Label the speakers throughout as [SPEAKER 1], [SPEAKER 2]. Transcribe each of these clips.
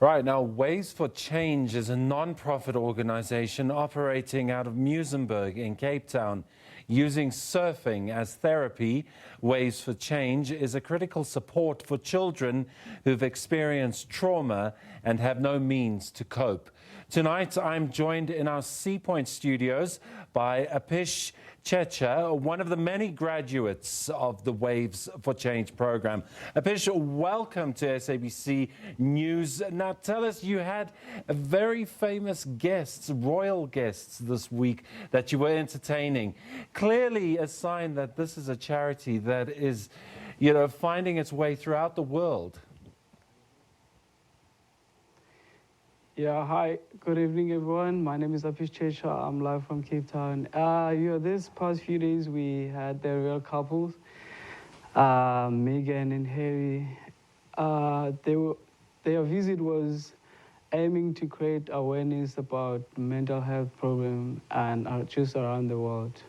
[SPEAKER 1] Right, now Waves for Change is a non-profit organization operating out of Muizenberg in Cape Town. Using surfing as therapy, Waves for Change is a critical support for children who've experienced trauma and have no means to cope. Tonight, I'm joined in our Sea Point studios by Apish Tshetsha, one of the many graduates of the Waves for Change program. Apish, welcome to SABC News. Now, tell us, you had very famous guests, royal guests this week that you were entertaining. Clearly a sign that this is a charity that is, finding its way throughout the world.
[SPEAKER 2] Yeah, hi, good evening, everyone. My name is Apish Tshetsha. I'm live from Cape Town. This past few days, we had the real couples, Meghan and Harry. Their visit was aiming to create awareness about mental health problems and just around the world.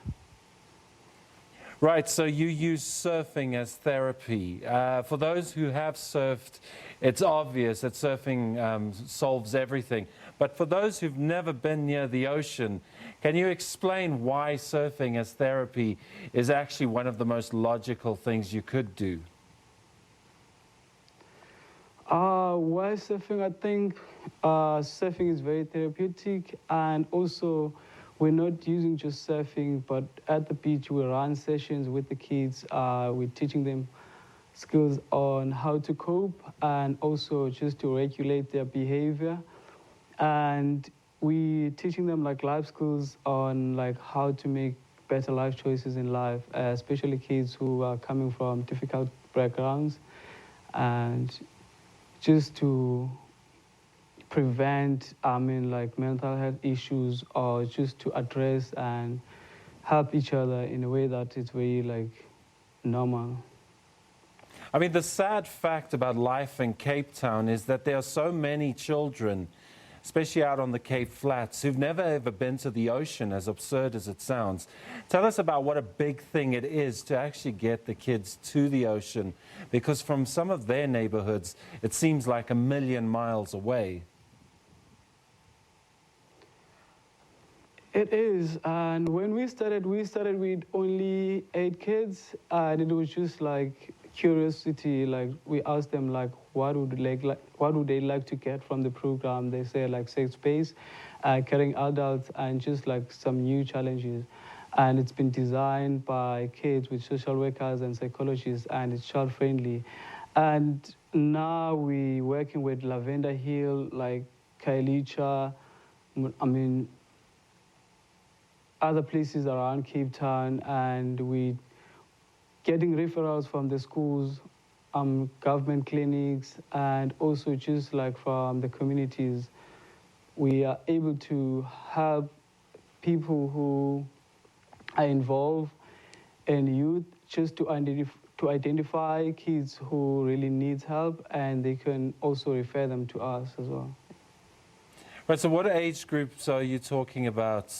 [SPEAKER 1] Right, so you use surfing as therapy. For those who have surfed, it's obvious that surfing solves everything. But for those who've never been near the ocean, can you explain why surfing as therapy is actually one of the most logical things you could do?
[SPEAKER 2] Why surfing? I think surfing is very therapeutic, and also we're not using just surfing, but at the beach we run sessions with the kids. We're teaching them skills on how to cope and also just to regulate their behavior. And we're teaching them like life skills on like how to make better life choices in life, especially kids who are coming from difficult backgrounds, and just to prevent, mental health issues, or just to address and help each other in a way that is very, normal.
[SPEAKER 1] I mean, the sad fact about life in Cape Town is that there are so many children, especially out on the Cape Flats, who've never ever been to the ocean, as absurd as it sounds. Tell us about what a big thing it is to actually get the kids to the ocean, because from some of their neighborhoods, it seems like 1,000,000 miles away.
[SPEAKER 2] It is, and when we started with only 8 kids, and it was just like curiosity. Like we asked them like, what would they like to get from the program? They say like safe space, caring adults, and just like some new challenges. And it's been designed by kids with social workers and psychologists, and it's child friendly. And now we're working with Lavender Hill, like Kailicha, other places around Cape Town, and we getting referrals from the schools, government clinics, and also just like from the communities. We are able to help people who are involved in youth just to identify kids who really need help, and they can also refer them to us as well.
[SPEAKER 1] Right, so what age groups are you talking about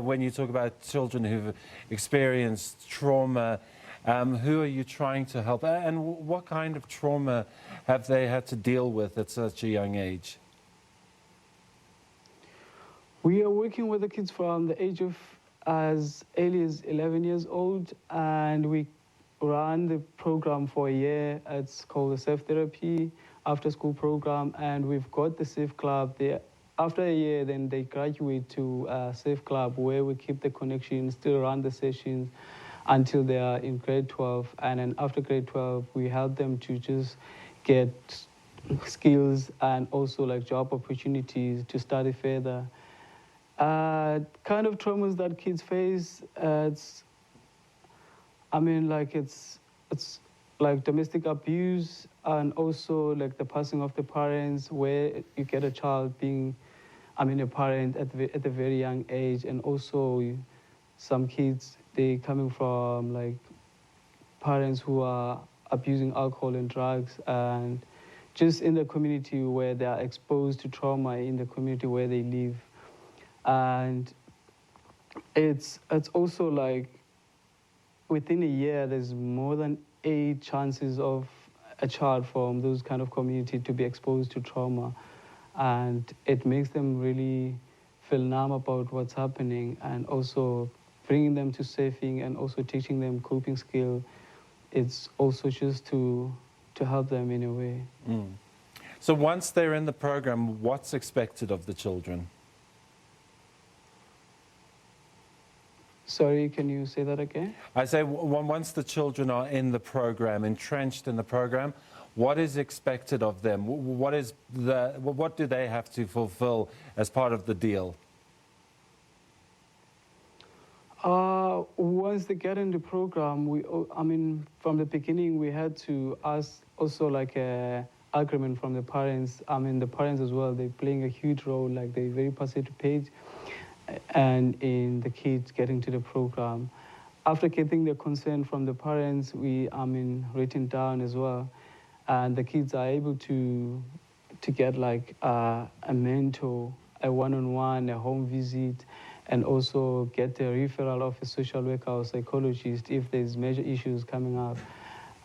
[SPEAKER 1] when you talk about children who've experienced trauma? Who are you trying to help? And what kind of trauma have they had to deal with at such a young age?
[SPEAKER 2] We are working with the kids from the age of as early as 11 years old, and we run the program for a year. It's called the Safe Therapy after-school program, and we've got the Safe Club. After a year, then they graduate to Safe Club, where we keep the connection, still run the sessions until they are in grade 12. And then after grade 12, we help them to just get skills and also like job opportunities to study further. Kind of traumas that kids face, it's like domestic abuse, and also like the passing of the parents, where you get a child being, a parent at a very young age, and also some kids, they coming from like parents who are abusing alcohol and drugs, and just in the community where they are exposed to trauma in the community where they live. And it's also like within a year, there's more than 8 chances of a child from those kind of community to be exposed to trauma, and it makes them really feel numb about what's happening, and also bringing them to surfing and also teaching them coping skill. It's also just to help them in a way.
[SPEAKER 1] Mm. So once they're in the program, what's expected of the children?
[SPEAKER 2] Sorry, can you say that again?
[SPEAKER 1] I say once the children are in the program, entrenched in the program, what is expected of them? What do they have to fulfill as part of the deal?
[SPEAKER 2] Once they get in the program, from the beginning, we had to ask also like a agreement from the parents. The parents as well, they're playing a huge role, like they're very participate and in the kids getting to the program. After getting the consent from the parents, we written down as well, and the kids are able to get like a mentor, a one-on-one, a home visit, and also get a referral of a social worker or psychologist if there's major issues coming up.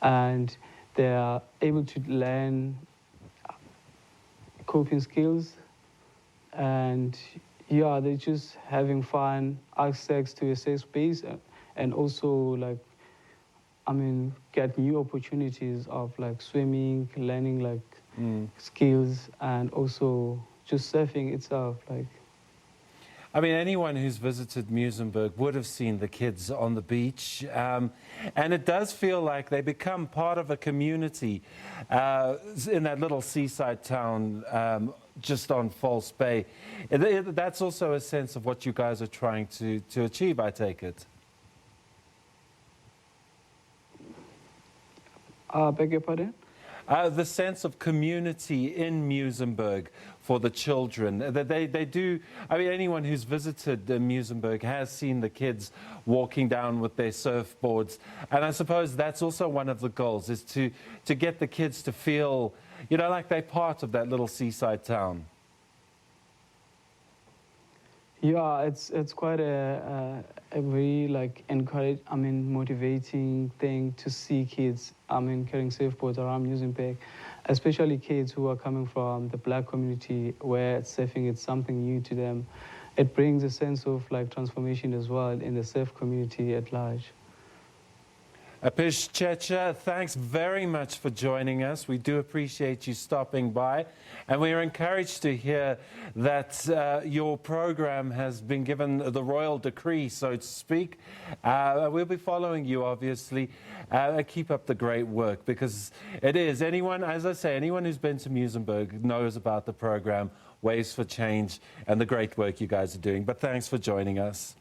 [SPEAKER 2] And they are able to learn coping skills, and yeah, they're just having fun, access to a safe space, and also like, get new opportunities of like swimming, learning like skills, and also just surfing itself. Like,
[SPEAKER 1] anyone who's visited Muizenberg would have seen the kids on the beach, and it does feel like they become part of a community in that little seaside town just on False Bay. That's also a sense of what you guys are trying to achieve, I take it.
[SPEAKER 2] Beg your pardon?
[SPEAKER 1] The sense of community in Muizenberg for the children. They do, anyone who's visited Muizenberg has seen the kids walking down with their surfboards. And I suppose that's also one of the goals, is to get the kids to feel, like they're part of that little seaside town.
[SPEAKER 2] Yeah, it's quite a very like motivating thing to see kids carrying surfboards around Muizenberg, especially kids who are coming from the black community where surfing is something new to them. It brings a sense of like transformation as well in the surf community at large.
[SPEAKER 1] Apish Tshetsha, thanks very much for joining us. We do appreciate you stopping by, and we are encouraged to hear that your program has been given the royal decree, so to speak. We'll be following you, obviously. Keep up the great work, because it is, as I say, anyone who's been to Muizenberg knows about the program, Waves for Change, and the great work you guys are doing. But thanks for joining us.